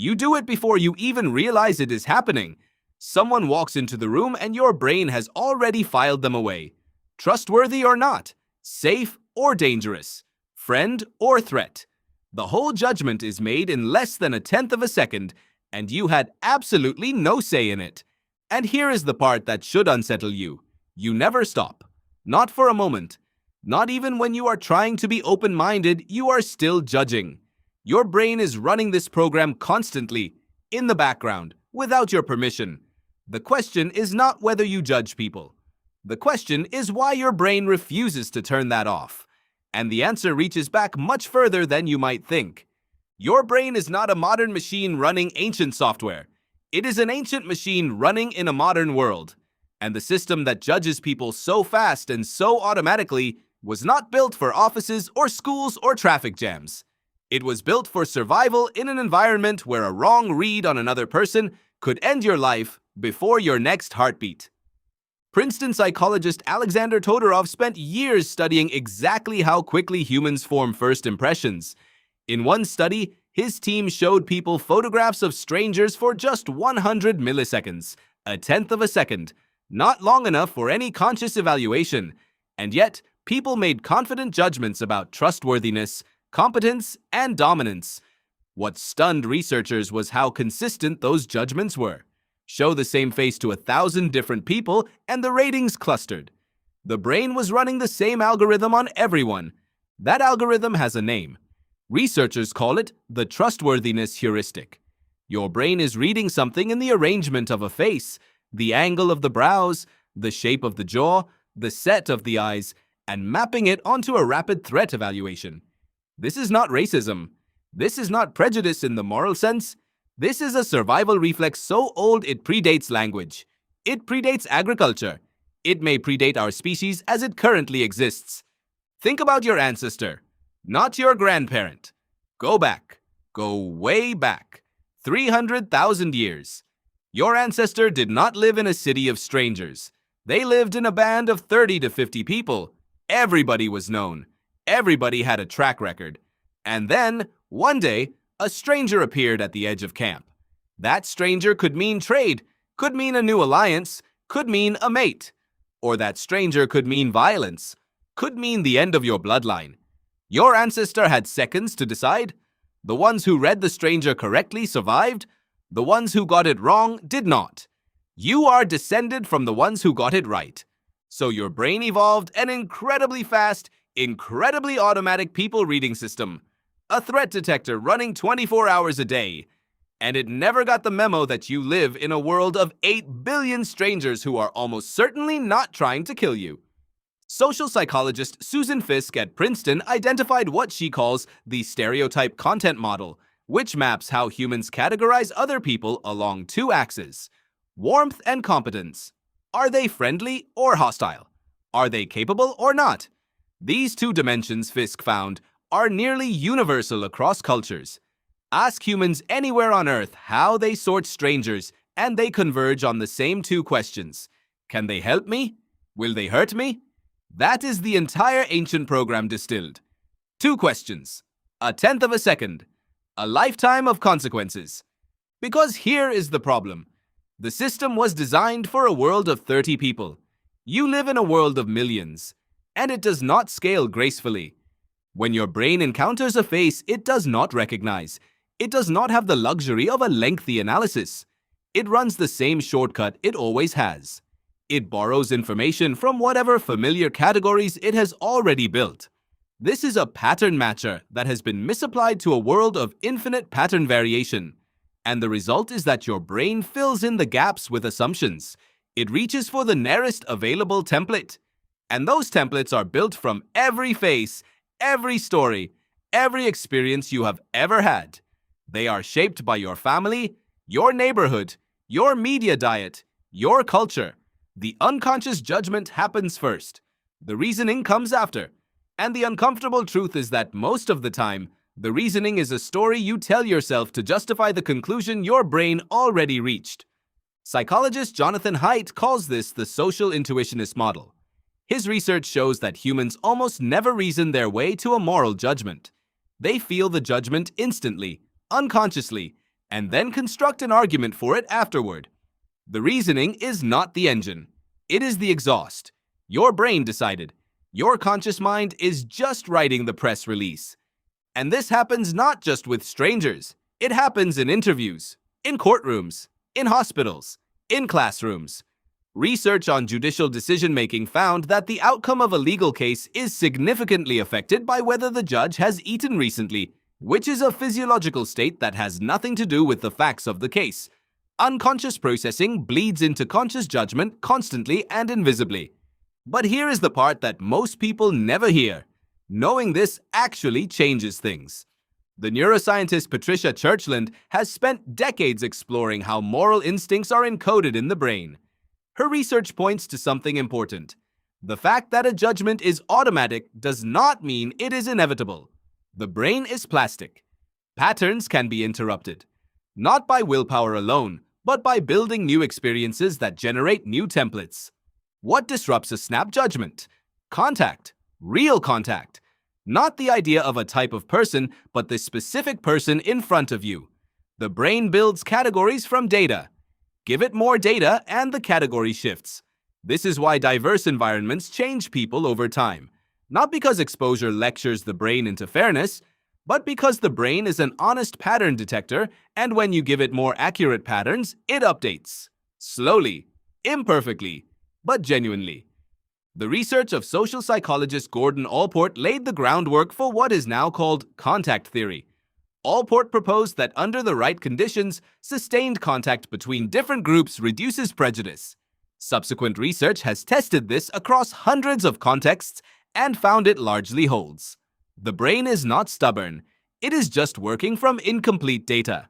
You do it before you even realize it is happening. Someone walks into the room and your brain has already filed them away. Trustworthy or not, safe or dangerous, friend or threat. The whole judgment is made in less than 1/10 of a second, and you had absolutely no say in it. And here is the part that should unsettle you. You never stop. Not for a moment. Not even when you are trying to be open-minded, you are still judging. Your brain is running this program constantly, in the background, without your permission. The question is not whether you judge people. The question is why your brain refuses to turn that off. And the answer reaches back much further than you might think. Your brain is not a modern machine running ancient software. It is an ancient machine running in a modern world. And the system that judges people so fast and so automatically was not built for offices or schools or traffic jams. It was built for survival in an environment where a wrong read on another person could end your life before your next heartbeat. Princeton psychologist Alexander Todorov spent years studying exactly how quickly humans form first impressions. In one study, his team showed people photographs of strangers for just 100 milliseconds, 1/10 of a second, not long enough for any conscious evaluation. And yet, people made confident judgments about trustworthiness, competence, and dominance. What stunned researchers was how consistent those judgments were. Show the same face to 1,000 different people, and the ratings clustered. The brain was running the same algorithm on everyone. That algorithm has a name. Researchers call it the trustworthiness heuristic. Your brain is reading something in the arrangement of a face, the angle of the brows, the shape of the jaw, the set of the eyes, and mapping it onto a rapid threat evaluation. This is not racism. This is not prejudice in the moral sense. This is a survival reflex so old it predates language. It predates agriculture. It may predate our species as it currently exists. Think about your ancestor, not your grandparent. Go back. Go way back. 300,000 years. Your ancestor did not live in a city of strangers. They lived in a band of 30 to 50 people. Everybody was known. Everybody had a track record. And then, one day, a stranger appeared at the edge of camp. That stranger could mean trade, could mean a new alliance, could mean a mate. Or that stranger could mean violence, could mean the end of your bloodline. Your ancestor had seconds to decide. The ones who read the stranger correctly survived. The ones who got it wrong did not. You are descended from the ones who got it right. So your brain evolved an incredibly fast, incredibly automatic people reading system. A threat detector running 24 hours a day. And it never got the memo that you live in a world of 8 billion strangers who are almost certainly not trying to kill you. Social psychologist Susan Fiske at Princeton identified what she calls the stereotype content model, which maps how humans categorize other people along two axes: warmth and competence. Are they friendly or hostile? Are they capable or not? These two dimensions, Fiske found, are nearly universal across cultures. Ask humans anywhere on Earth how they sort strangers, and they converge on the same two questions. Can they help me? Will they hurt me? That is the entire ancient program distilled. Two questions. 1/10 of a second. A lifetime of consequences. Because here is the problem. The system was designed for a world of 30 people. You live in a world of millions, and it does not scale gracefully. When your brain encounters a face it does not recognize, it does not have the luxury of a lengthy analysis. It runs the same shortcut it always has. It borrows information from whatever familiar categories it has already built. This is a pattern matcher that has been misapplied to a world of infinite pattern variation. And the result is that your brain fills in the gaps with assumptions. It reaches for the nearest available template. And those templates are built from every face, every story, every experience you have ever had. They are shaped by your family, your neighborhood, your media diet, your culture. The unconscious judgment happens first. The reasoning comes after. And the uncomfortable truth is that most of the time, the reasoning is a story you tell yourself to justify the conclusion your brain already reached. Psychologist Jonathan Haidt calls this the social intuitionist model. His research shows that humans almost never reason their way to a moral judgment. They feel the judgment instantly, unconsciously, and then construct an argument for it afterward. The reasoning is not the engine. It is the exhaust. Your brain decided. Your conscious mind is just writing the press release. And this happens not just with strangers. It happens in interviews, in courtrooms, in hospitals, in classrooms. Research on judicial decision-making found that the outcome of a legal case is significantly affected by whether the judge has eaten recently, which is a physiological state that has nothing to do with the facts of the case. Unconscious processing bleeds into conscious judgment constantly and invisibly. But here is the part that most people never hear. Knowing this actually changes things. The neuroscientist Patricia Churchland has spent decades exploring how moral instincts are encoded in the brain. Her research points to something important. The fact that a judgment is automatic does not mean it is inevitable. The brain is plastic. Patterns can be interrupted, not by willpower alone, but by building new experiences that generate new templates. What disrupts a snap judgment? Contact. Real contact. Not the idea of a type of person, but the specific person in front of you. The brain builds categories from data. Give it more data and the category shifts. This is why diverse environments change people over time. Not because exposure lectures the brain into fairness, but because the brain is an honest pattern detector, and when you give it more accurate patterns, it updates. Slowly, imperfectly, but genuinely. The research of social psychologist Gordon Allport laid the groundwork for what is now called contact theory. Allport proposed that under the right conditions, sustained contact between different groups reduces prejudice. Subsequent research has tested this across hundreds of contexts and found it largely holds. The brain is not stubborn. It is just working from incomplete data.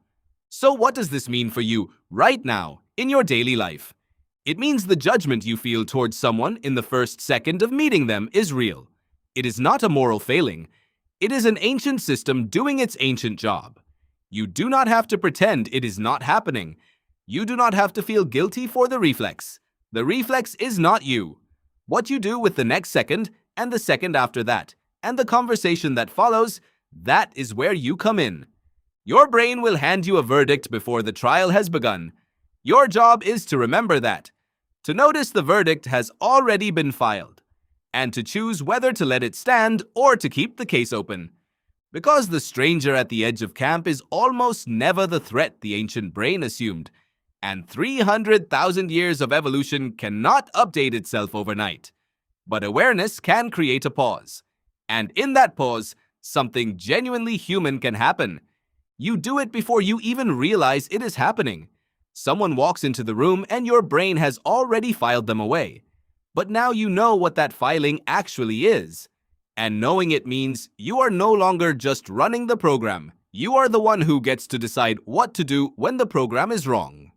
So what does this mean for you right now in your daily life? It means the judgment you feel towards someone in the first second of meeting them is real. It is not a moral failing. It is an ancient system doing its ancient job. You do not have to pretend it is not happening. You do not have to feel guilty for the reflex. The reflex is not you. What you do with the next second and the second after that, and the conversation that follows, that is where you come in. Your brain will hand you a verdict before the trial has begun. Your job is to remember that, to notice the verdict has already been filed, and to choose whether to let it stand or to keep the case open. Because the stranger at the edge of camp is almost never the threat the ancient brain assumed, and 300,000 years of evolution cannot update itself overnight. But awareness can create a pause. And in that pause, something genuinely human can happen. You do it before you even realize it is happening. Someone walks into the room and your brain has already filed them away. But now you know what that filing actually is. And knowing it means you are no longer just running the program. You are the one who gets to decide what to do when the program is wrong.